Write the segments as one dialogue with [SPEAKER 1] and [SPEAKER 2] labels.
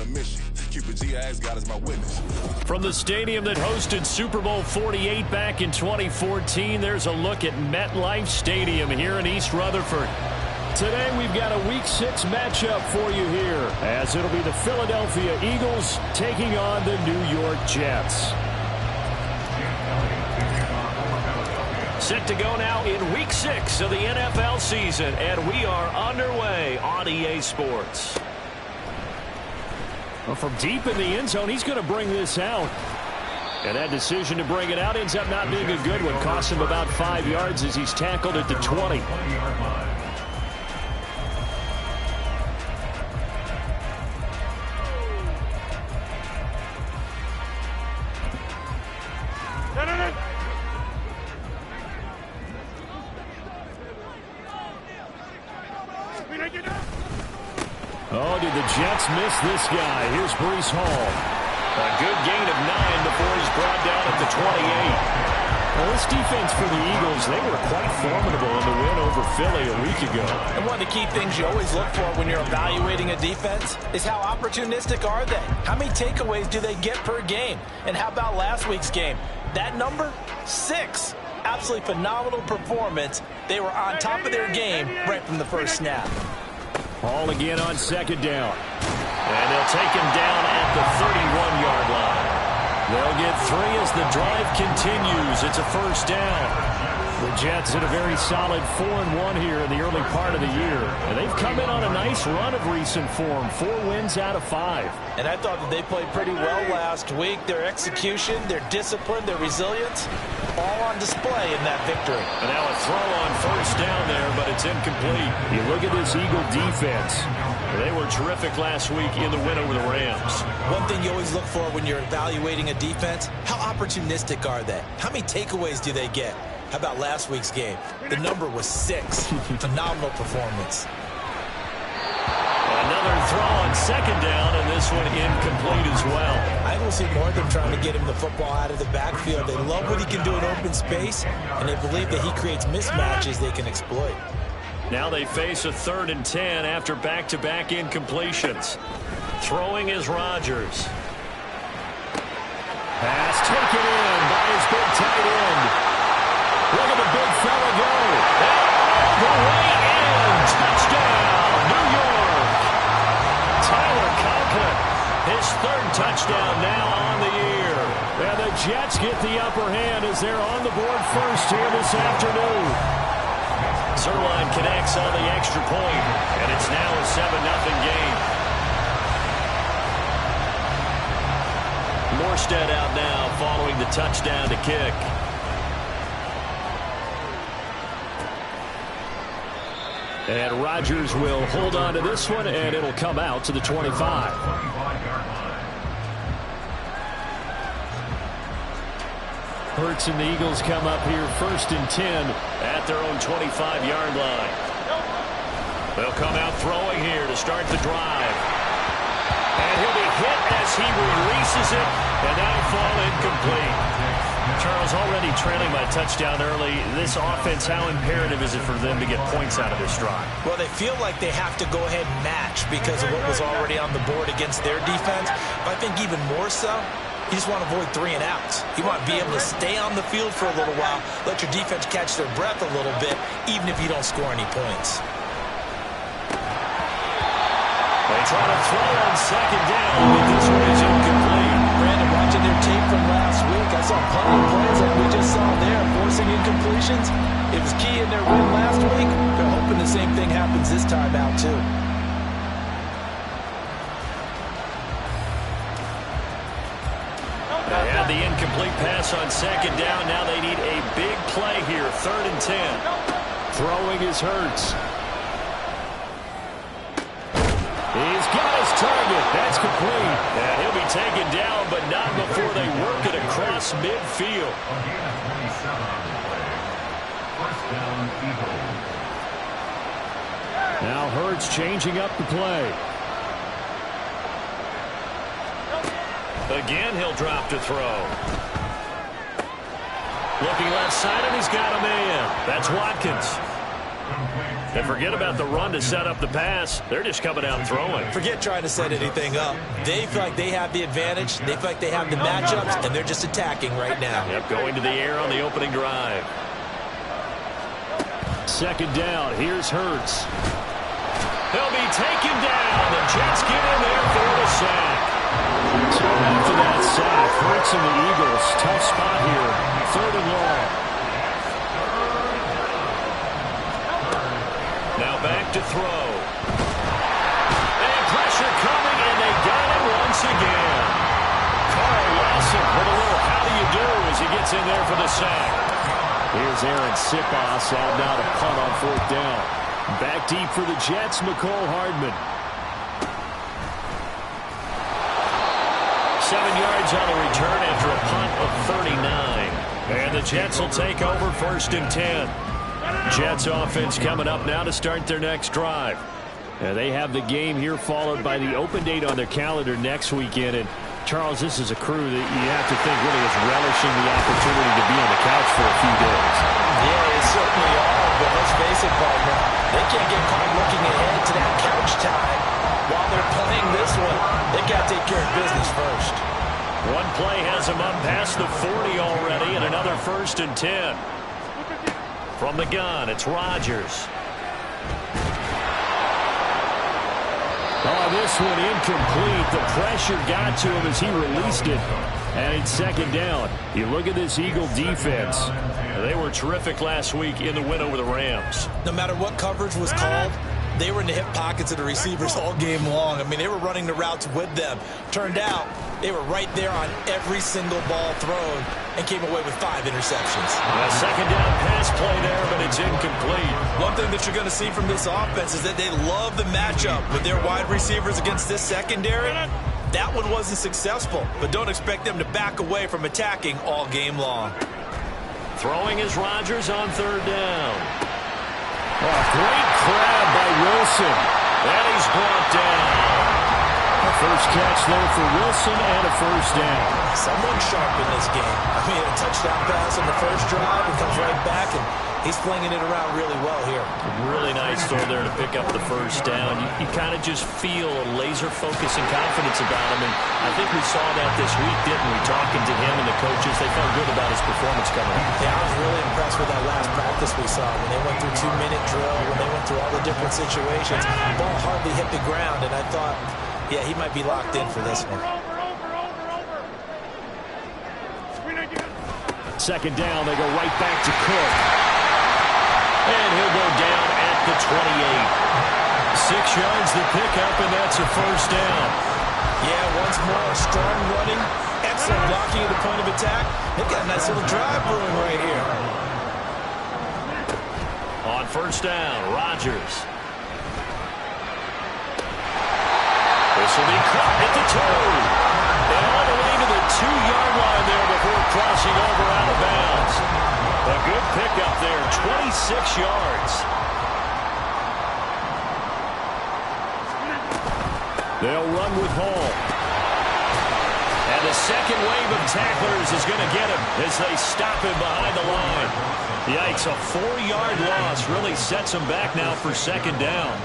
[SPEAKER 1] a mission. Cupid G, I asked God as my witness.
[SPEAKER 2] From the stadium that hosted Super Bowl 48 back in 2014, there's a look at MetLife Stadium here in East Rutherford. Today we've got a Week 6 matchup for you here, as it'll be the Philadelphia Eagles taking on the New York Jets. Set to go now in Week 6 of the NFL season, and we are underway on EA Sports. Well, from deep in the end zone, he's going to bring this out. And that decision to bring it out ends up not being a good one. Cost him about 5 yards as he's tackled at the 20. Oh, did the Jets miss this guy? Here's Breece Hall. A good gain of 9 before he's brought down at the 28. Well, this defense for the Eagles, they were quite formidable in the win over Philly a week ago.
[SPEAKER 3] And one of the key things you always look for when you're evaluating a defense is how opportunistic are they? How many takeaways do they get per game? And how about last week's game? That number, 6. Absolutely phenomenal performance. They were on top of their game right from the first snap.
[SPEAKER 2] Hall again on second down. And they'll take him down at the 31-yard line. They'll get 3 as the drive continues. It's a first down. The Jets in a very solid 4-1 here in the early part of the year. And they've come in on a nice run of recent form. 4 wins out of 5.
[SPEAKER 3] And I thought that they played pretty well last week. Their execution, their discipline, their resilience, all on display in that victory.
[SPEAKER 2] And now a throw on first down there, but it's incomplete. You look at this Eagle defense. They were terrific last week in the win over the Rams.
[SPEAKER 3] One thing you always look for when you're evaluating a defense, how opportunistic are they? How many takeaways do they get? How about last week's game? The number was 6. Phenomenal performance.
[SPEAKER 2] Another throw on second down, and this one incomplete as well.
[SPEAKER 3] I will see more of them trying to get him the football out of the backfield. They love what he can do in open space, and they believe that he creates mismatches they can exploit.
[SPEAKER 2] Now they face a 3rd and 10 after back-to-back incompletions. Throwing is Rodgers. Pass taken in by his big tight end. Look at the big fella go. And the way in. Touchdown, New York. Tyler Conklin, his 3rd touchdown now on the year. And the Jets get the upper hand as they're on the board first here this afternoon. Zuerlein connects on the extra point, and it's now a 7-0 game. Morstead out now following the touchdown to kick. And Rodgers will hold on to this one, and it'll come out to the 25. Hurts and the Eagles come up here 1st and 10 at their own 25-yard line. They'll come out throwing here to start the drive. And he'll be hit as he releases it, and that'll fall incomplete. Charles, already trailing by touchdown early. This offense, how imperative is it for them to get points out of this drive?
[SPEAKER 3] Well, they feel like they have to go ahead and match because of what was already on the board against their defense. But I think even more so, you just want to avoid 3 and outs. You want to be able to stay on the field for a little while, let your defense catch their breath a little bit, even if you don't score any points.
[SPEAKER 2] They try to throw on second down, but this one is incomplete.
[SPEAKER 3] Brandon, watching their tape from last week, I saw plenty of plays like we just saw there, forcing incompletions. It was key in their win last week. They're hoping the same thing happens this time out, too.
[SPEAKER 2] They had the incomplete pass on second down. Now they need a big play here, 3rd and 10. Throwing is Hurts. He's got his target. That's complete. And he'll be taken down, but not before they work it across midfield. Now Hurts changing up the play. Again, he'll drop to throw. Looking left side, and he's got a man. That's Watkins. And forget about the run to set up the pass. They're just coming out throwing.
[SPEAKER 3] Forget trying to set anything up. They feel like they have the advantage. They feel like they have the matchups, and they're just attacking right now.
[SPEAKER 2] Yep, going to the air on the opening drive. Second down. Here's Hurts. He'll be taken down. The Jets get in there for the sack. So after that sack, Hurts and the Eagles, tough spot here. 3rd and long. Now back to throw. And pressure coming, and they got him once again. Carl Lawson with a little how do you do as he gets in there for the sack. Here's Aaron Siposs out now to punt on 4th down. Back deep for the Jets, Mecole Hardman. 7 yards on the return after a punt of 39. And the Jets will take over 1st and 10. Jets offense coming up now to start their next drive. They have the game here followed by the open date on their calendar next weekend. And Charles, this is a crew that you have to think really is relishing the opportunity to be on the couch for a few days.
[SPEAKER 3] Yeah, they certainly are, but let's face it, partner. They can't get caught looking ahead to that couch time while they're playing this one. They got to take care of business first.
[SPEAKER 2] One play has them up past the 40 already, and another 1st and 10. From the gun, it's Rodgers. Oh, this one incomplete. The pressure got to him as he released it. And it's 2nd down. You look at this Eagle defense. They were terrific last week in the win over the Rams.
[SPEAKER 3] No matter what coverage was called, they were in the hip pockets of the receivers all game long. I mean, they were running the routes with them. Turned out, they were right there on every single ball thrown and came away with 5 interceptions.
[SPEAKER 2] A 2nd down pass play there, but it's incomplete.
[SPEAKER 3] One thing that you're going to see from this offense is that they love the matchup with their wide receivers against this secondary. That one wasn't successful, but don't expect them to back away from attacking all game long.
[SPEAKER 2] Throwing is Rodgers on 3rd down. Oh, great grab by Wilson. And he's brought down. A first catch there for Wilson and a 1st down.
[SPEAKER 3] Someone sharp in this game. I mean, a touchdown pass on the first drive and comes right back, and he's flinging it around really well here.
[SPEAKER 2] Really nice throw there to pick up the 1st down. You kind of just feel a laser focus and confidence about him, and I think we saw that this week, didn't we? Talking to him and the coaches, they felt good about his performance coming up.
[SPEAKER 3] Yeah, I was really impressed with that last practice we saw when they went through 2-minute drill, when they went through all the different situations. The ball hardly hit the ground, and I thought, yeah, he might be locked in for this one.
[SPEAKER 2] 2nd down, they go right back to Cook. And he'll go down at the 28. 6 yards the pickup, and that's a 1st down.
[SPEAKER 3] Yeah, once more, strong running, excellent blocking at the point of attack. They've got a nice little drive brewing right here.
[SPEAKER 2] On 1st down, Rodgers. This will be caught at the 2. And all the way to the 2-yard line there before crossing over out of bounds. A good pickup there, 26 yards. They'll run with Hall. And the second wave of tacklers is going to get him as they stop him behind the line. Yikes, a 4-yard loss really sets him back now for 2nd down.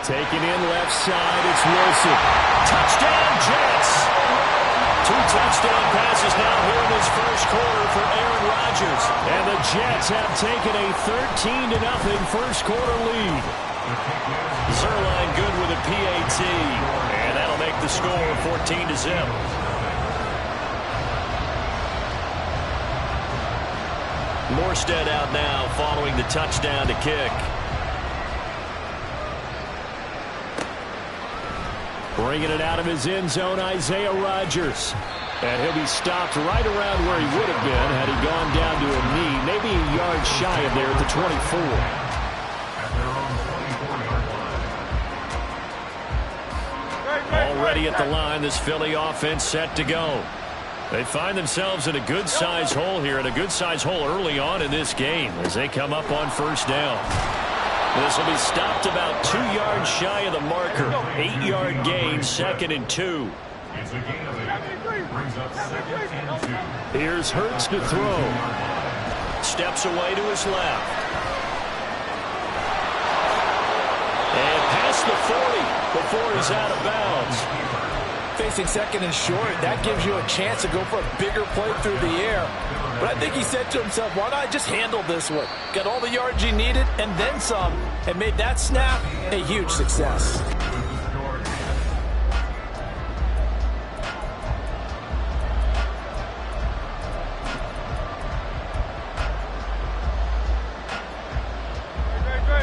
[SPEAKER 2] Taking in left side, it's Wilson. Touchdown, Jets! 2 touchdown passes now here in this 1st quarter for Aaron Rodgers. And the Jets have taken a 13-0 1st quarter lead. Zerline good with a PAT. And that'll make the score 14-0. Morstead out now following the touchdown to kick. Bringing it out of his end zone, Isaiah Rodgers. And he'll be stopped right around where he would have been had he gone down to a knee, maybe a yard shy of there at the 24. Already at the line, this Philly offense set to go. They find themselves in a good-sized hole here, and a good-sized hole early on in this game as they come up on 1st down. This will be stopped about 2 yards shy of the marker. 8-yard gain, 2nd and 2. Here's Hurts to throw. steps away to his left. And past the 40 before he's out of bounds.
[SPEAKER 3] Facing second and short, that gives you a chance to go for a bigger play through the air. But I think he said to himself, why not just handle this one? Got all the yards you needed and then some, and made that snap a huge success.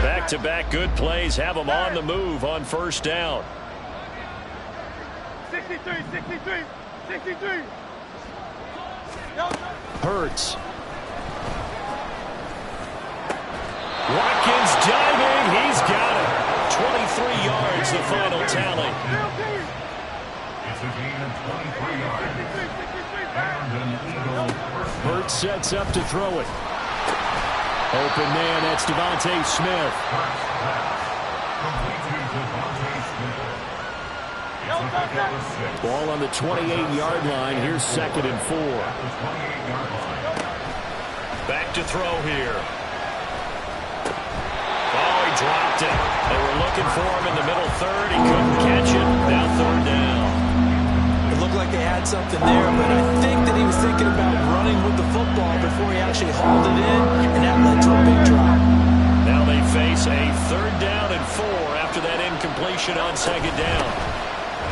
[SPEAKER 2] Back-to-back good plays have him on the move on first down.
[SPEAKER 4] 63.
[SPEAKER 2] Hurts. Watkins diving. He's got it. 23 yards, the final tally.
[SPEAKER 4] It's a gain of 23 yards.
[SPEAKER 2] Hurts sets up to throw it. Open man, that's Devontae Smith. Ball on the 28-yard line. Here's 2nd and 4. Back to throw here. Oh, he dropped it. They were looking for him in the middle third. He couldn't catch it. Now 3rd down.
[SPEAKER 3] It looked like they had something there, but I think that he was thinking about running with the football before he actually hauled it in, and that led to a big drop.
[SPEAKER 2] Now they face a 3rd down and 4 after that incompletion on 2nd down.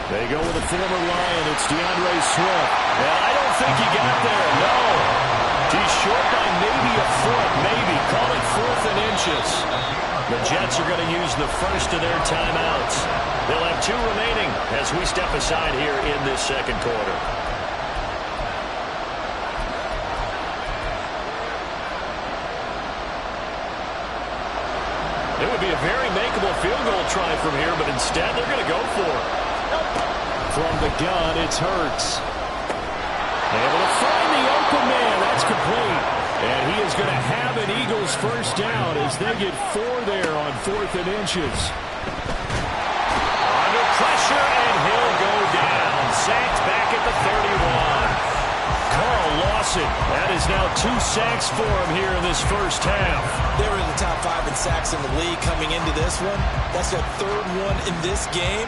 [SPEAKER 2] They go with a former Lion. It's DeAndre Swift. I don't think he got there. No. He's short by maybe a foot. Maybe. Call it 4th and inches. The Jets are going to use the first of their timeouts. They'll have 2 remaining as we step aside here in this 2nd quarter. It would be a very makeable field goal try from here, but instead they're going to go for it. From the gun, it's Hurts. Able to find the open man. That's complete. And he is going to have an Eagles first down as they get 4 there on 4th and inches. Under pressure, and he'll go down. Sacked back at the 31. Carl Lawson. That is now 2 sacks for him here in this first half.
[SPEAKER 3] They were in the top 5 in sacks in the league coming into this one. That's their 3rd one in this game.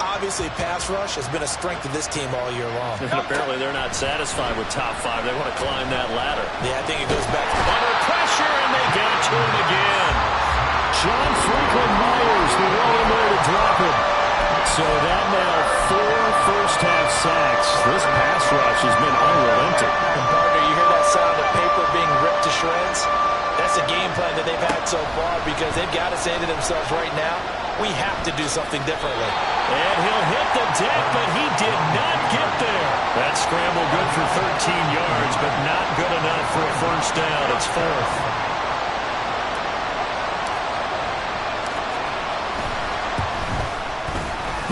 [SPEAKER 3] Obviously, pass rush has been a strength of this team all year long.
[SPEAKER 2] Apparently, they're not satisfied with top 5. They want to climb that ladder.
[SPEAKER 3] Yeah, I think it goes back to
[SPEAKER 2] under pressure, and they get it to him again. John Franklin Myers, the one in there to drop him. So that now 4 first-half sacks. This pass rush has been unrelenting.
[SPEAKER 3] And partner, you hear that sound of paper being ripped to shreds? That's a game plan that they've had so far because they've got to say to themselves right now, we have to do something differently.
[SPEAKER 2] And he'll hit the deck, but he did not get there. That scramble good for 13 yards, but not good enough for a first down. It's 4th.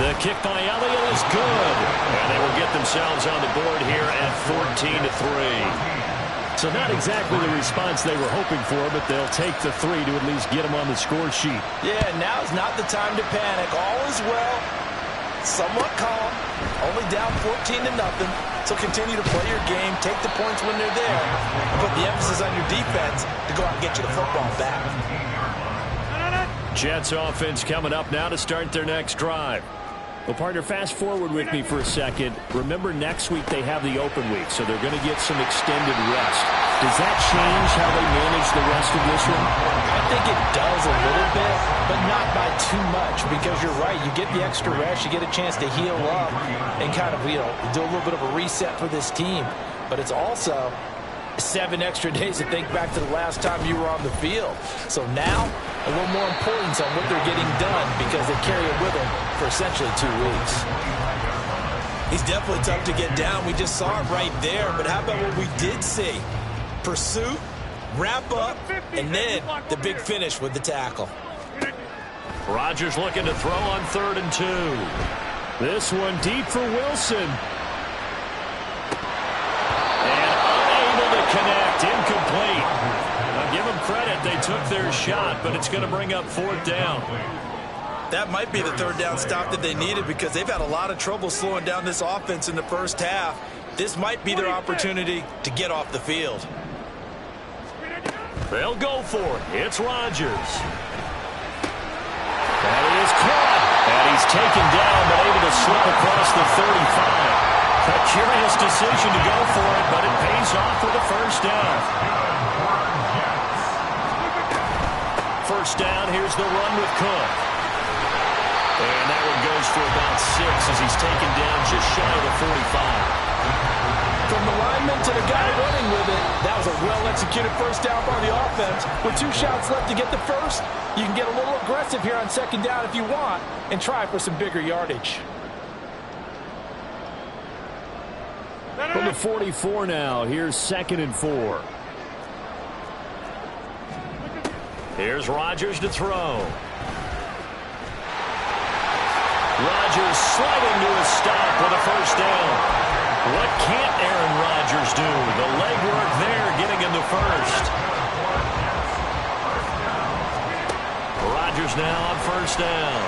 [SPEAKER 2] The kick by Elliott is good. And they will get themselves on the board here at 14-3. So not exactly the response they were hoping for, but they'll take the 3 to at least get them on the score sheet.
[SPEAKER 3] Yeah, now's not the time to panic. All is well. Somewhat calm. Only down 14-0. So continue to play your game. Take the points when they're there. And put the emphasis on your defense to go out and get you the football back.
[SPEAKER 2] Jets offense coming up now to start their next drive. Well, partner, fast forward with me for a second. Remember, next week they have the open week, so they're going to get some extended rest. Does that change how they manage the rest of this one?
[SPEAKER 3] I think it does a little bit, but not by too much, because you're right. You get the extra rest. You get a chance to heal up and kind of, do a little bit of a reset for this team. But it's also 7 extra days to think back to the last time you were on the field. So now, a little more importance on what they're getting done because they carry it with them for essentially 2 weeks. He's definitely tough to get down. We just saw it right there. But how about what we did see? Pursuit, wrap up, and then the big finish with the tackle.
[SPEAKER 2] Rodgers looking to throw on 3rd and 2. This one deep for Wilson. Connect, incomplete. Now give them credit, they took their shot, but it's going to bring up 4th down.
[SPEAKER 3] That might be the 3rd down stop that they needed because they've had a lot of trouble slowing down this offense in the first half. This might be their opportunity to get off the field.
[SPEAKER 2] They'll go for it. It's Rodgers. That is caught. And he's taken down, but able to slip across the 35. A curious decision to go for it, but it pays off with a first down. First down, here's the run with Cook. And that one goes for about 6 as he's taken down just shy of the 45.
[SPEAKER 3] From the lineman to the guy running with it, that was a well-executed first down by the offense. With 2 shots left to get the first, you can get a little aggressive here on second down if you want and try for some bigger yardage.
[SPEAKER 2] From the 44 now, here's 2nd and 4. Here's Rodgers to throw. Rodgers sliding to a stop with a first down. What can't Aaron Rodgers do? The legwork there getting him the first. Rodgers now on first down.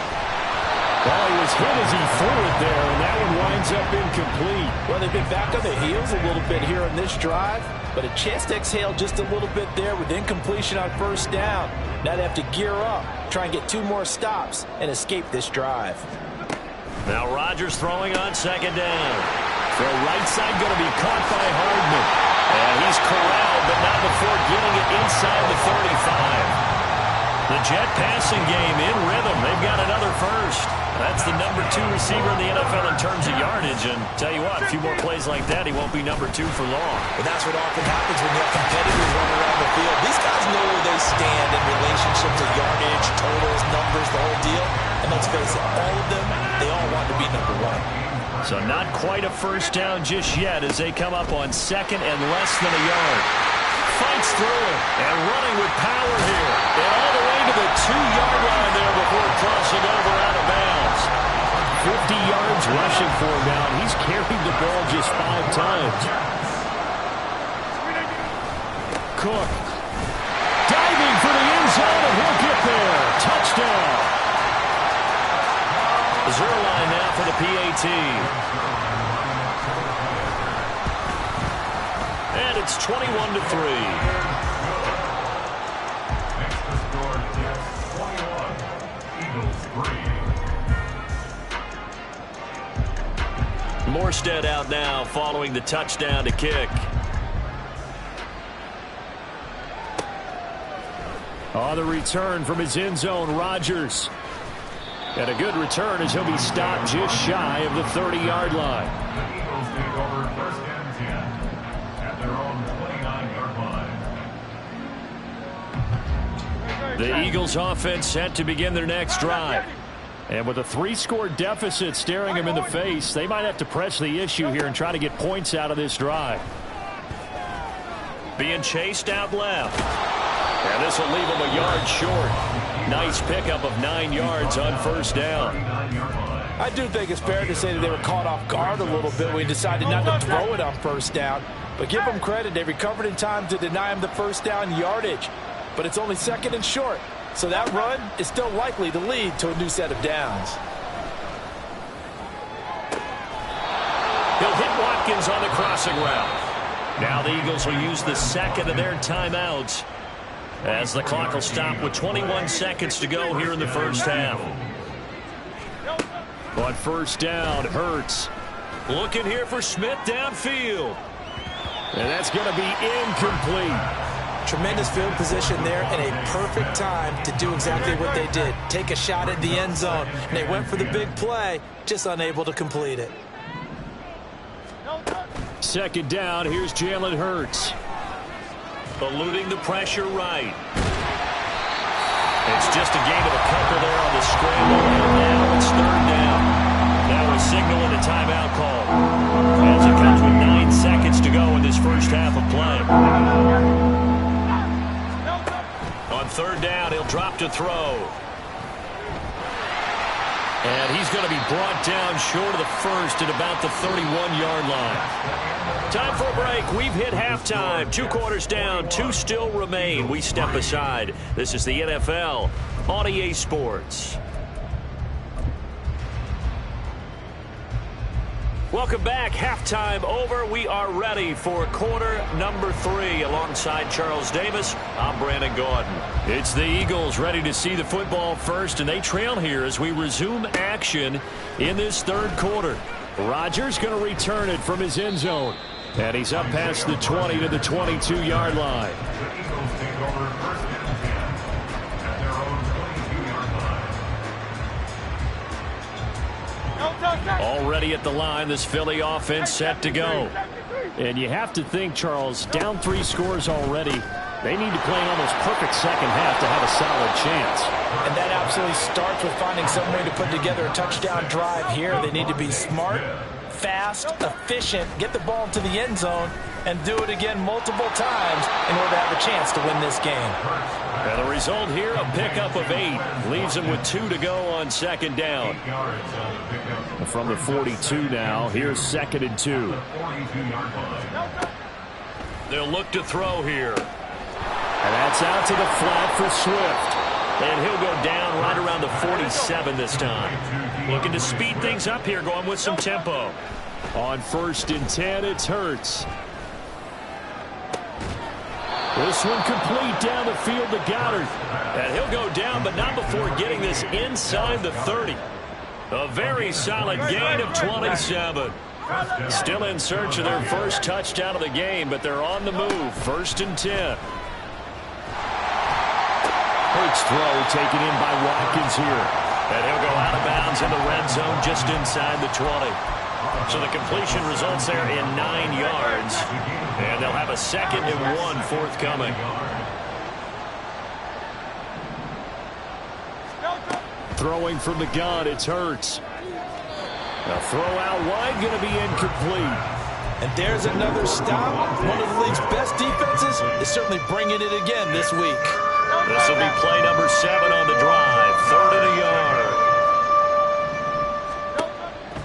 [SPEAKER 2] Well, he was hit as he threw it there, and that one winds up incomplete.
[SPEAKER 3] Well, they've been back on the heels a little bit here in this drive, but a chance to exhale just a little bit there with incompletion on first down. Now they have to gear up, try and get 2 more stops, and escape this drive.
[SPEAKER 2] Now Rodgers throwing on second down. Throw right side going to be caught by Hardman. And he's corralled, but not before getting it inside the 35. The Jet passing game in rhythm. They've got another first. That's the number 2 receiver in the NFL in terms of yardage. And tell you what, a few more plays like that, he won't be number 2 for long.
[SPEAKER 3] But that's what often happens when you have competitors running around the field. These guys know where they stand in relationship to yardage, totals, numbers, the whole deal. And let's face it, all of them, they all want to be number 1.
[SPEAKER 2] So not quite a first down just yet as they come up on 2nd and less than a yard. Fights through it and running with power here. And all the way to the 2-yard line there before crossing over out of bounds. 50 yards rushing for him now. He's carried the ball just 5 times. Cook diving for the end zone, and he'll get there. Touchdown. Zuerlein now for the PAT. And it's 21-3.
[SPEAKER 4] Extra score, Jets 21, Eagles 3.
[SPEAKER 2] Morstead out now following the touchdown to kick. On the return from his end zone, Rodgers. And a good return as he'll be stopped just shy of the 30-yard line.
[SPEAKER 4] The Eagles take over 1st and 10 at their own 29-yard line.
[SPEAKER 2] The Eagles offense set to begin their next drive. And with a 3-score deficit staring them in the face, they might have to press the issue here and try to get points out of this drive. Being chased out left. And this will leave him a yard short. Nice pickup of 9 yards on first down.
[SPEAKER 3] I do think it's fair to say that they were caught off guard a little bit when we decided not to throw it on first down. But give them credit. They recovered in time to deny him the first down yardage. But it's only 2nd and short. So that run is still likely to lead to a new set of downs.
[SPEAKER 2] He'll hit Watkins on the crossing route. Now the Eagles will use the 2nd of their timeouts as the clock will stop with 21 seconds to go here in the first half. On first down, Hurts looking here for Smith downfield. And that's going to be incomplete.
[SPEAKER 3] Tremendous field position there and a perfect time to do exactly what they did. Take a shot at the end zone. And they went for the big play, just unable to complete it.
[SPEAKER 2] 2nd down, here's Jalen Hurts. Eluding the pressure right. It's just a gain of a couple there on the scramble. And now it's 3rd down. Now we're signaling a timeout call. As it comes with 9 seconds to go in this first half of play. On 3rd down, he'll drop to throw. And he's going to be brought down short of the first at about the 31-yard line. Time for a break. We've hit halftime. 2 quarters down. 2 still remain. We step aside. This is the NFL on EA Sports. Welcome back. Halftime over. We are ready for quarter number 3. Alongside Charles Davis, I'm Brandon Gaudin. It's the Eagles ready to see the football first, and they trail here as we resume action in this third quarter. Rodgers going to return it from his end zone. And he's up past the 20 to the 22-yard line.
[SPEAKER 4] The Eagles take over first and 10 at their own 22-yard line.
[SPEAKER 2] Already at the line, this Philly offense set to go. And you have to think, Charles, down 3 scores already. They need to play an almost perfect second half to have a solid chance.
[SPEAKER 3] And that absolutely starts with finding some way to put together a touchdown drive here. They need to be smart, fast, efficient, get the ball to the end zone, and do it again multiple times in order to have a chance to win this game.
[SPEAKER 2] And the result here, a pickup of 8. Leaves them with 2 to go on second down. From the 42 now, here's 2nd and 2. They'll look to throw here. And that's out to the flat for Swift. And he'll go down right around the 47 this time. Looking to speed things up here, going with some tempo. On 1st and 10, it's Hurts. This one complete down the field to Goddard. And he'll go down, but not before getting this inside the 30. A very solid gain of 27. Still in search of their first touchdown of the game, but they're on the move. 1st and 10. Hurts throw taken in by Watkins here. And he'll go out of bounds in the red zone just inside the 20. So the completion results there in 9 yards. And they'll have a 2nd and 1 forthcoming. Throwing from the gun, it's Hurts. A throw out wide, going to be incomplete.
[SPEAKER 3] And there's another stop. One of the league's best defenses is certainly bringing it again this week.
[SPEAKER 2] This will be play number 7 on the drive. 3rd and a yard.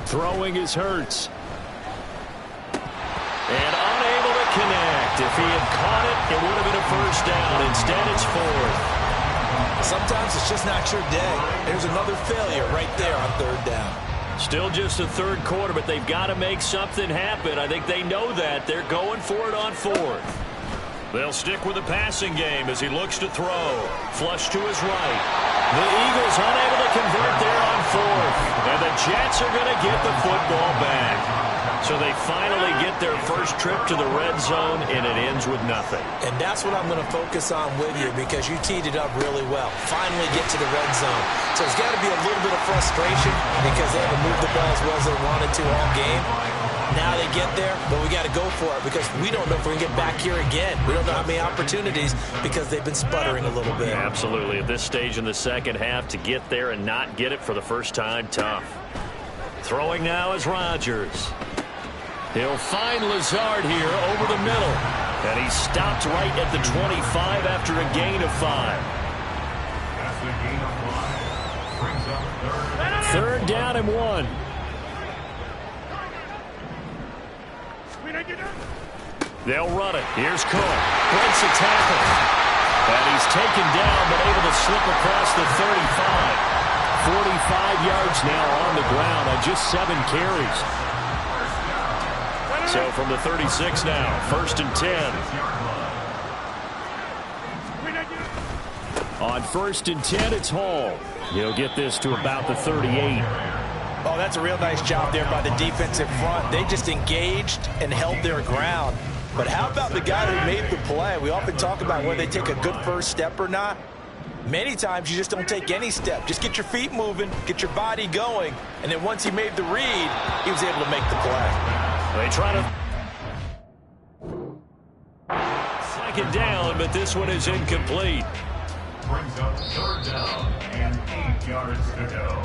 [SPEAKER 2] Throwing is Hurts. And unable to connect. If he had caught it, it would have been a 1st down. Instead, it's 4th.
[SPEAKER 3] Sometimes it's just not your day. There's another failure right there on 3rd down.
[SPEAKER 2] Still just the 3rd quarter, but they've got to make something happen. I think they know that. They're going for it on 4th. They'll stick with the passing game as he looks to throw. Flush to his right. The Eagles unable to convert there on 4th. And the Jets are going to get the football back. So they finally get their first trip to the red zone, and it ends with nothing.
[SPEAKER 3] And that's what I'm going to focus on with you because you teed it up really well. Finally get to the red zone. So there's got to be a little bit of frustration because they haven't moved the ball as well as they wanted to all game. Now they get there, but we got to go for it because we don't know if we're going to get back here again. We don't know how many opportunities because they've been sputtering a little bit.
[SPEAKER 2] Absolutely. At this stage in the second half, to get there and not get it for the first time, tough. Throwing now is Rodgers. He'll find Lazard here over the middle. And he stopped right at the 25 after a gain of 5. Third down and 1. They'll run it. Here's Cook. Breaks a tackle. And he's taken down but able to slip across the 35. 45 yards now on the ground on just 7 carries. So from the 36 now, 1st and 10. On 1st and 10, it's Hall. He'll get this to about the 38.
[SPEAKER 3] Oh, that's a real nice job there by the defensive front. They just engaged and held their ground. But how about the guy who made the play? We often talk about whether they take a good first step or not. Many times you just don't take any step. Just get your feet moving, get your body going, and then once he made the read, he was able to make the play.
[SPEAKER 2] They try to second down, but this one is incomplete.
[SPEAKER 4] Brings up 3rd down and 8 yards to go.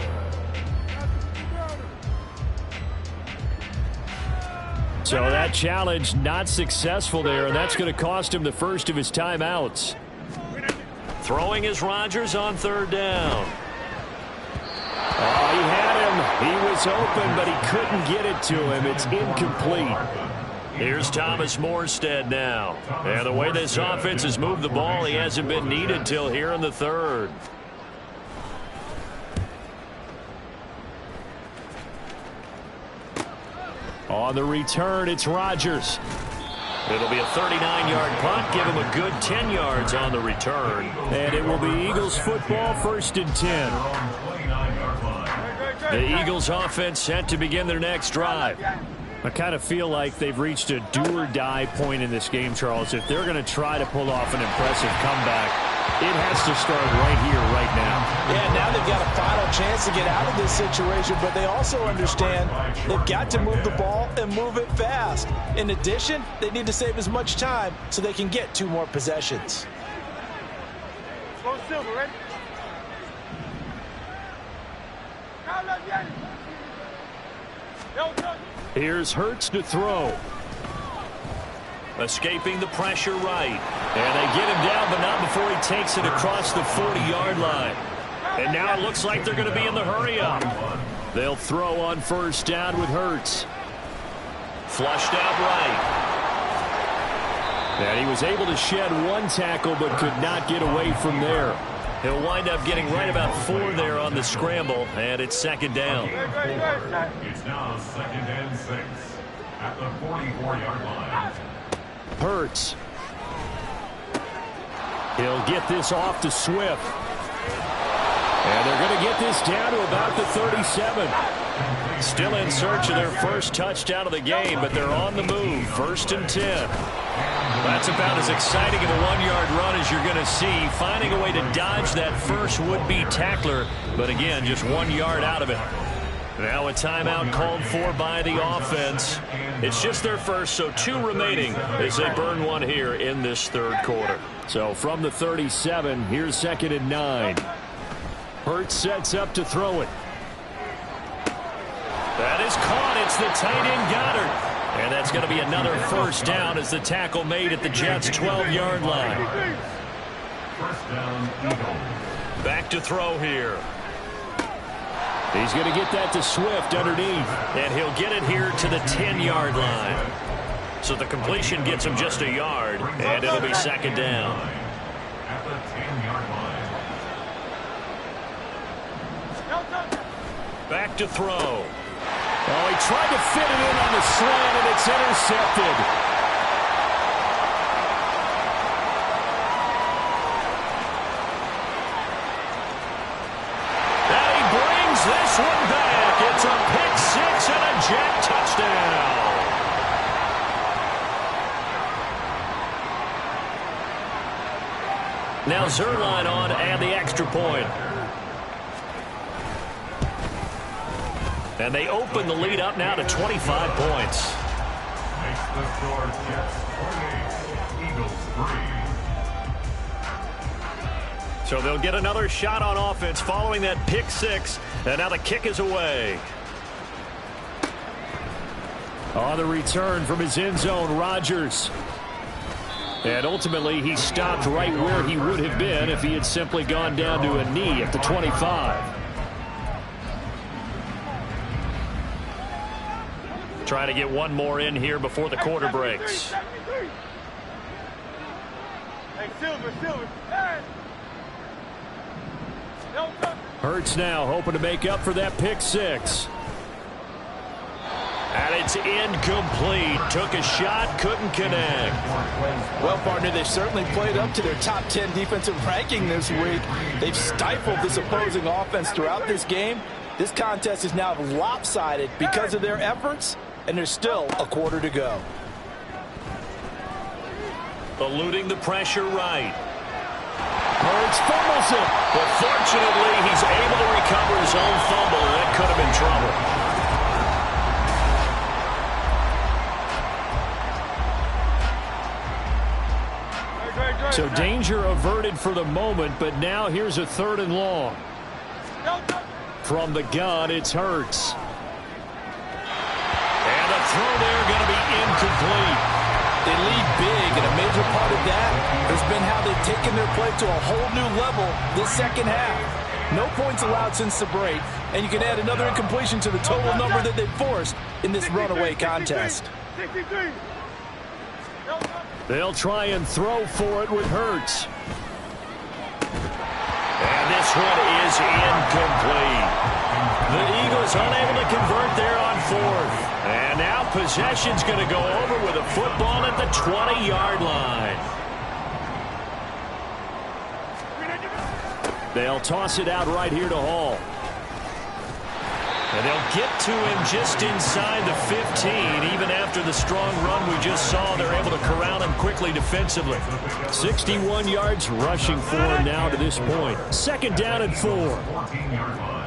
[SPEAKER 2] So that challenge not successful there, and that's going to cost him the first of his timeouts. Throwing is Rodgers on 3rd down. Oh, he had him. He was open, but he couldn't get it to him. It's incomplete. Here's Thomas Morstead now. And the way this offense has moved the ball, he hasn't been needed till here in the 3rd. On the return, it's Rodgers. It'll be a 39-yard punt. Give him a good 10 yards on the return. And it will be Eagles football, 1st and 10. The Eagles offense set to begin their next drive. I kind of feel like they've reached a do-or-die point in this game, Charles. If they're going to try to pull off an impressive comeback, it has to start right here, right now.
[SPEAKER 3] Yeah, now they've got a final chance to get out of this situation, but they also understand they've got to move the ball and move it fast. In addition, they need to save as much time so they can get 2 more possessions.
[SPEAKER 5] Go Silver, ready?
[SPEAKER 2] Here's Hurts to throw. Escaping the pressure right. And they get him down, but not before he takes it across the 40-yard line. And now it looks like they're going to be in the hurry-up. They'll throw on 1st down with Hurts. Flushed out right. And he was able to shed 1 tackle, but could not get away from there. He'll wind up getting right about 4 there on the scramble, and it's 2nd down.
[SPEAKER 4] It's now 2nd and 6 at the 44-yard line.
[SPEAKER 2] Hurts. He'll get this off to Swift. And they're going to get this down to about the 37. Still in search of their first touchdown of the game, but they're on the move. 1st and 10. That's about as exciting of a 1-yard run as you're going to see. Finding a way to dodge that first would-be tackler, but again, just 1 yard out of it. Now a timeout called for by the offense. It's just their first, so 2 remaining as they burn 1 here in this 3rd quarter. So from the 37, here's 2nd and 9. Hurts sets up to throw it. That is caught. It's the tight end Goddard. And that's going to be another 1st down as the tackle made at the Jets' 12-yard line.
[SPEAKER 4] 1st down, Eagles.
[SPEAKER 2] Back to throw here. He's going to get that to Swift underneath. And he'll get it here to the 10-yard line. So the completion gets him just a yard, and it'll be 2nd down.
[SPEAKER 4] At the 10-yard line.
[SPEAKER 2] Back to throw. Oh, he tried to fit it in on the slant, and it's intercepted. And he brings this one back. It's a pick 6 and a Jet touchdown. Now Zuerlein on and the extra point. And they open the lead up now to 25 points.
[SPEAKER 4] Makes the score Jets 48, Eagles 3.
[SPEAKER 2] So they'll get another shot on offense following that pick 6. And now the kick is away. On the return from his end zone, Rodgers. And ultimately, he stopped right where he would have been if he had simply gone down to a knee at the 25. Trying to get 1 more in here before the quarter breaks. Hurts now hoping to make up for that pick 6. And it's incomplete. Took a shot, couldn't connect.
[SPEAKER 3] Well, partner, they've certainly played up to their top 10 defensive ranking this week. They've stifled this opposing offense throughout this game. This contest is now lopsided because of their efforts, and there's still a quarter to go.
[SPEAKER 2] Eluding the pressure right. Hurts fumbles it. But fortunately, he's able to recover his own fumble, and that could have been trouble. So danger averted for the moment, but now here's a 3rd and long. From the gun, it's Hurts. And the throw there going to be incomplete.
[SPEAKER 3] They lead big, and a major part of that has been how they've taken their play to a whole new level this 2nd half. No points allowed since the break, and you can add another incompletion to the total number that they've forced in this runaway contest.
[SPEAKER 5] 63.
[SPEAKER 2] They'll try and throw for it with Hurts. And this one is incomplete. The Eagles Eagles unable to convert there on fourth. And now possession's going to go over with a football at the 20-yard line. They'll toss it out right here to Hall. And they'll get to him just inside the 15. Even after the strong run we just saw, they're able to corral him quickly defensively. 61 yards rushing for him now to this point. Second down and 4.
[SPEAKER 4] 14-yard line.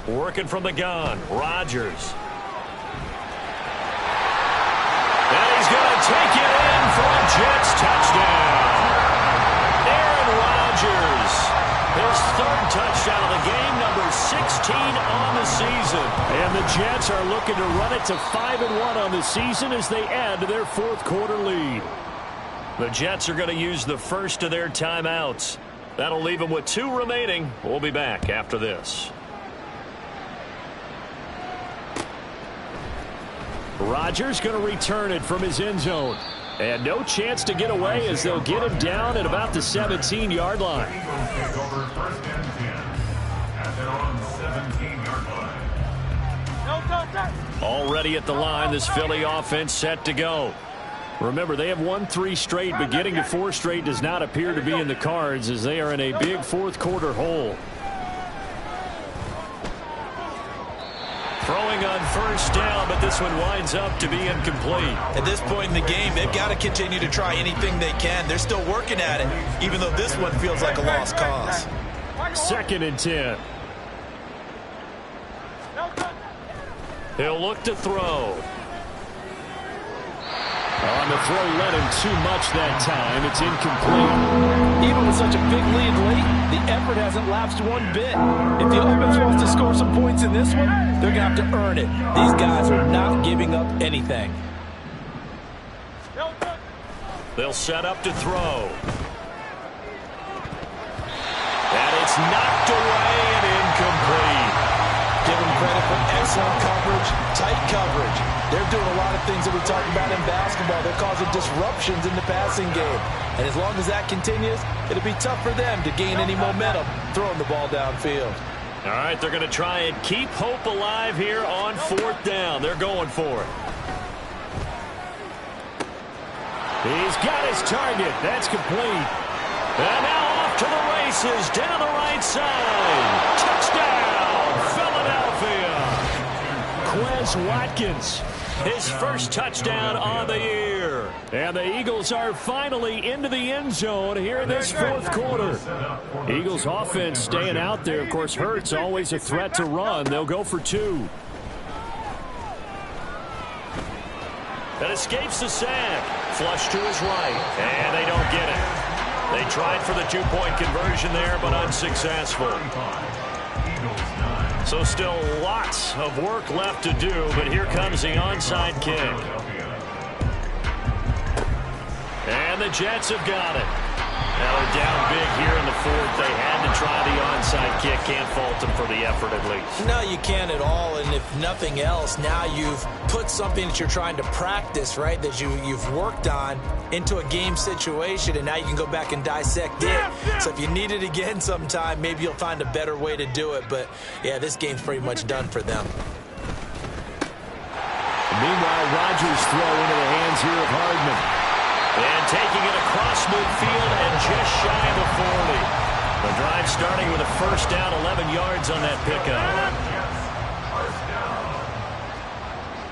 [SPEAKER 2] Working from the gun, Rodgers. And he's going to take it in for a Jets touchdown. Aaron Rodgers, his third touchdown of the game, number 16 on the season. And the Jets are looking to run it to 5-1 on the season as they add to their fourth quarter lead. The Jets are going to use the first of their timeouts. That'll leave them with 2 remaining. We'll be back after this. Rodgers going to return it from his end zone. And no chance to get away as they'll get him down at about the 17-yard line.
[SPEAKER 4] Eagles take over first and 10 at their own 17-yard line.
[SPEAKER 2] Already at the line, this Philly offense set to go. Remember, they have won 3 straight, but getting to 4 straight does not appear to be in the cards as they are in a big fourth quarter hole. Throwing on first down, but this one winds up to be incomplete.
[SPEAKER 3] At this point in the game, they've got to continue to try anything they can. They're still working at it, even though this one feels like a lost cause.
[SPEAKER 2] Second and 10. He'll look to throw. On the throw, let him too much that time. It's incomplete.
[SPEAKER 3] Even with such a big lead late, the effort hasn't lapsed one bit. If the offense wants to score some points in this one, they're going to have to earn it. These guys are not giving up anything.
[SPEAKER 2] They'll set up to throw. And it's knocked away and incomplete.
[SPEAKER 3] Give them credit for excellent coverage, tight coverage. They're doing a lot of things that we talk about in basketball. They're causing disruptions in the passing game. And as long as that continues, it'll be tough for them to gain any momentum throwing the ball downfield.
[SPEAKER 2] All right, they're going to try and keep hope alive here on fourth down. They're going for it. He's got his target. That's complete. And now off to the races down the right side. Touchdown, Philadelphia. Quez Watkins, his first touchdown on the year. And the Eagles are finally into the end zone here in this fourth quarter. Eagles offense staying out there. Of course, Hurts always a threat to run. They'll go for 2. That escapes the sack. Flush to his right. And they don't get it. They tried for the 2-point conversion there, but unsuccessful. So still lots of work left to do, but here comes the onside kick. And the Jets have got it. Now they're down big here in the fourth. They had to try the onside kick. Can't fault them for the effort at least.
[SPEAKER 3] No, you can't at all. And if nothing else, now you've put something that you're trying to practice, right, that you've worked on into a game situation, and now you can go back and dissect it. So if you need it again sometime, maybe you'll find a better way to do it. But, yeah, this game's pretty much done for them.
[SPEAKER 2] Meanwhile, Rodgers throw into the hands here of Hardman. And taking it across midfield and just shy of the 40. The drive starting with a first down, 11 yards on that pickup.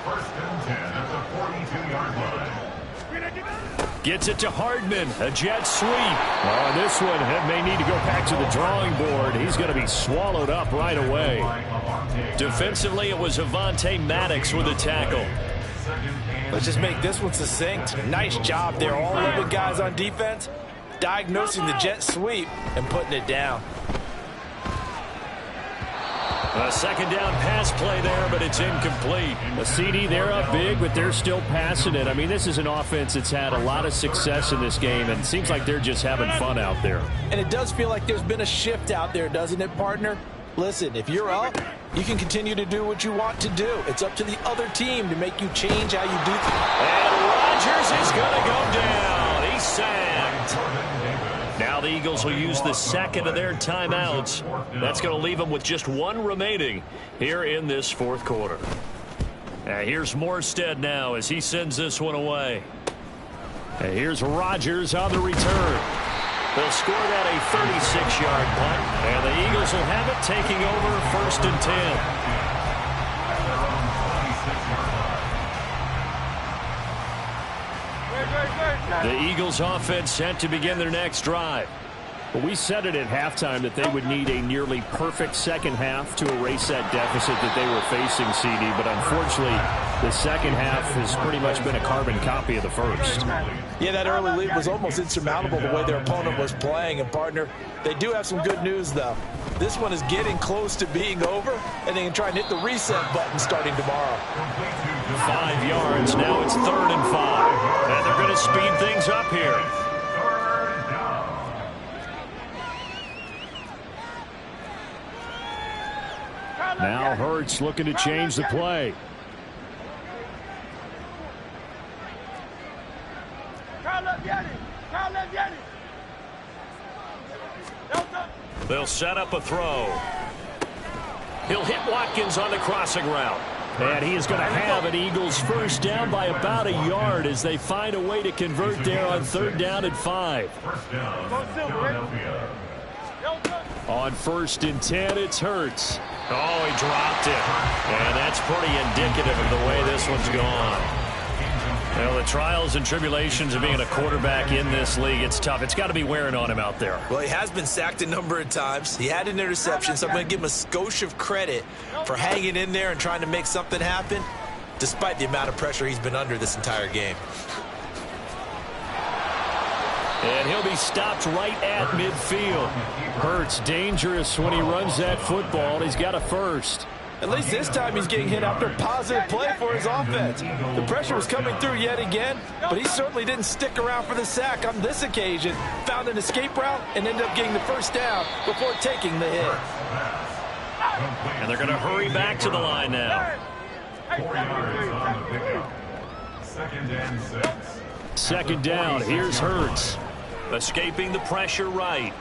[SPEAKER 4] First and 10 at the 42-yard line.
[SPEAKER 2] Gets it to Hardman, a jet sweep. Oh, this one may need to go back to the drawing board. He's going to be swallowed up right away. Defensively, it was Avonte Maddox with a tackle.
[SPEAKER 3] Let's just make this one succinct. Nice job there, all 11 guys on defense, diagnosing the jet sweep and putting it down.
[SPEAKER 2] A second down pass play there, but it's incomplete. A CD, they're up big, but they're still passing it. I mean, this is an offense that's had a lot of success in this game, and it seems like they're just having fun out there.
[SPEAKER 3] And it does feel like there's been a shift out there, doesn't it, partner? Listen, if you're up, you can continue to do what you want to do. It's up to the other team to make you change how you do things.
[SPEAKER 2] And Rodgers is going to go down. He's sacked. Now the Eagles will use the second of their timeouts. That's going to leave them with just one remaining here in this fourth quarter. Here's Morstead now as he sends this one away. And here's Rodgers on the return. They'll score that a 36-yard punt, and the Eagles will have it taking over 1st and 10. The Eagles offense set to begin their next drive.
[SPEAKER 6] Well, we said it at halftime that they would need a nearly perfect second half to erase that deficit that they were facing, CD. But unfortunately, the second half has pretty much been a carbon copy of the first.
[SPEAKER 3] Yeah, that early lead was almost insurmountable the way their opponent was playing. And, partner, they do have some good news, though. This one is getting close to being over, and they can try and hit the reset button starting tomorrow.
[SPEAKER 2] 5 yards. Now it's 3rd and 5. And they're going to speed things up here.
[SPEAKER 6] Now Hurts looking to change the play.
[SPEAKER 2] They'll set up a throw. He'll hit Watkins on the crossing route.
[SPEAKER 6] And he is going to have an Eagles first down by about a yard as they find a way to convert there on 3rd down and 5. On 1st and 10, it's Hurts.
[SPEAKER 2] Oh, he dropped it. And that's pretty indicative of the way this one's gone. Well, the trials and tribulations of being a quarterback in this league, it's tough. It's got to be wearing on him out there.
[SPEAKER 3] Well, he has been sacked a number of times. He had an interception, so I'm going to give him a skosh of credit for hanging in there and trying to make something happen, despite the amount of pressure he's been under this entire game.
[SPEAKER 6] And he'll be stopped right at midfield. Hurts dangerous when he runs that football. He's got a first.
[SPEAKER 3] At least this time he's getting hit after a positive play for his offense. The pressure was coming through yet again, but he certainly didn't stick around for the sack on this occasion. Found an escape route and ended up getting the first down before taking the hit.
[SPEAKER 2] And they're going to hurry back to the line now.
[SPEAKER 4] 4 yards on the pickup. 2nd and 6.
[SPEAKER 6] 2nd down. Here's Hurts.
[SPEAKER 2] Escaping the pressure right.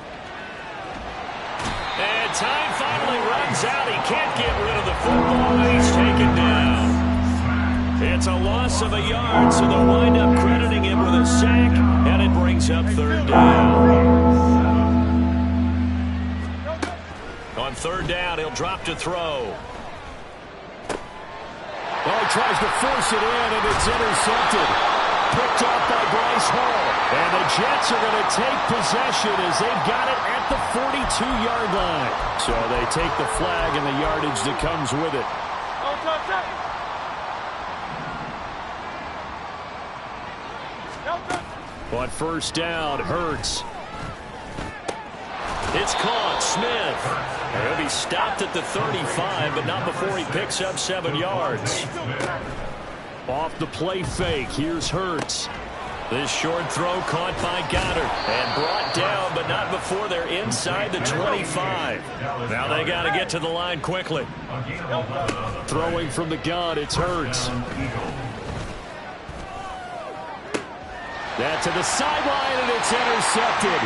[SPEAKER 2] And time finally runs out. He can't get rid of the football. He's taken down. It's a loss of a yard, so they'll wind up crediting him with a sack, and it brings up 3rd down. On 3rd down, he'll drop to throw.
[SPEAKER 6] Well, he tries to force it in, and it's intercepted. Picked up by Bryce Hall. And the Jets are going to take possession as they've got it at the 42-yard line. So they take the flag and the yardage that comes with it. On 1st down, Hurts.
[SPEAKER 2] It's caught. Smith. He'll be stopped at the 35, but not before he picks up 7 yards.
[SPEAKER 6] Off the play fake, here's Hurts.
[SPEAKER 2] This short throw caught by Goddard and brought down, but not before they're inside the 25. Now they got to get to the line quickly.
[SPEAKER 6] Throwing from the gun, it's Hurts. That to the sideline, and it's intercepted.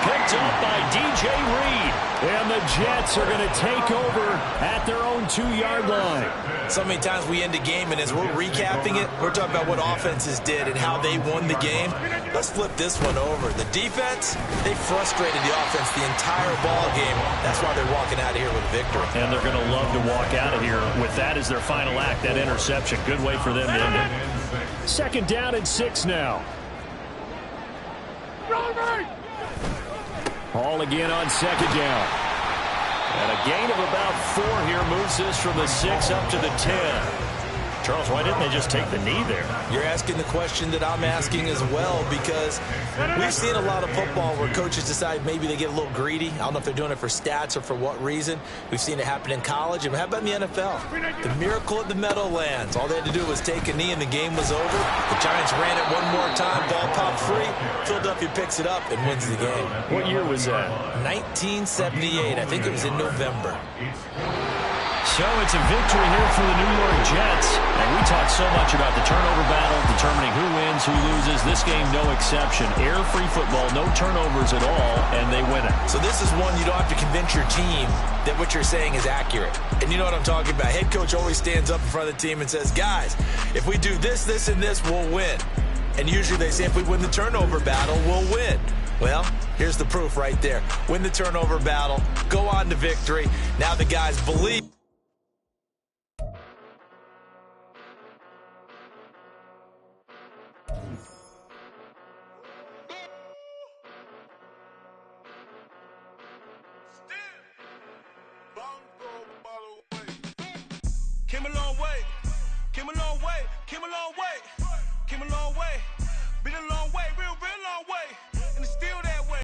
[SPEAKER 6] Picked up by DJ Reed. And the Jets are going to take over at their own 2-yard line.
[SPEAKER 3] So many times we end a game, and as we're recapping it, we're talking about what offenses did and how they won the game. Let's flip this one over. The defense, they frustrated the offense the entire ball game. That's why they're walking out of here with a victory.
[SPEAKER 2] And they're going to love to walk out of here with that as their final act, that interception. Good way for them to end it.
[SPEAKER 6] 2nd down and 6 now. Hall again on 2nd down.
[SPEAKER 2] And a gain of about 4 here moves this from the 6 up to the 10. Charles, why didn't they just take the knee there?
[SPEAKER 3] You're asking the question that I'm asking as well, because we've seen a lot of football where coaches decide maybe they get a little greedy. I don't know if they're doing it for stats or for what reason. We've seen it happen in college. And how about in the NFL? The miracle at the Meadowlands. All they had to do was take a knee and the game was over. The Giants ran it one more time. Ball popped free. Philadelphia picks it up and wins the game.
[SPEAKER 6] What year was that?
[SPEAKER 3] 1978. I think it was in November.
[SPEAKER 2] So it's a victory here for the New York Jets. And we talked so much about the turnover battle, determining who wins, who loses. This game, no exception. Air-free football, no turnovers at all, and they win it.
[SPEAKER 3] So this is one you don't have to convince your team that what you're saying is accurate. And you know what I'm talking about. Head coach always stands up in front of the team and says, guys, if we do this, this, and this, we'll win. And usually they say if we win the turnover battle, we'll win. Well, here's the proof right there. Win the turnover battle, go on to victory. Now the guys believe.
[SPEAKER 5] Came a long way, came a long way, came a long way, came a long way, been a long way, real long way.